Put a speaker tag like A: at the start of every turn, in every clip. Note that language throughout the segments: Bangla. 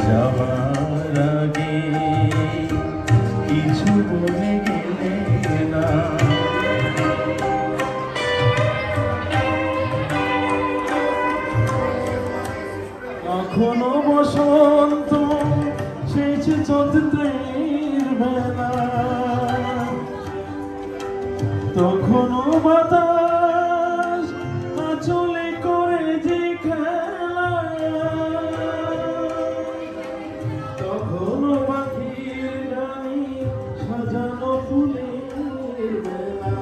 A: যাবার আগে কিছু বলে গেলে না, কখনো বসন্ত শেষ চন্দ্রের বেলা, তখনো বাতাস আঁচলে করে যে খেলা, তখনো পাখির গানে সাজানো ফুলের বেলা,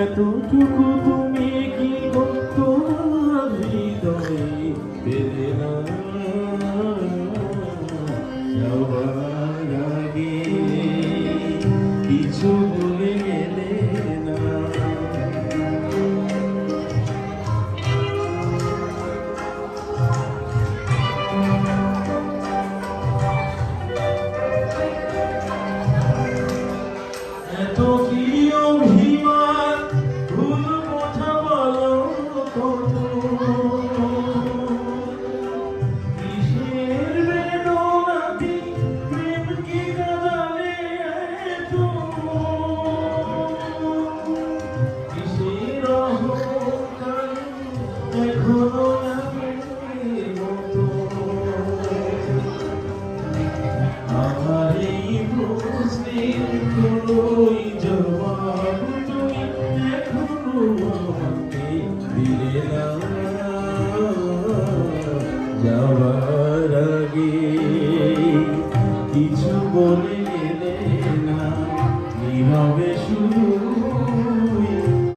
A: এতটুকু তুমি কি তোমার হৃদয়ে পেলে না, যাওয়ার আগে কিছু বলে গেলে না। এত কি অভিমান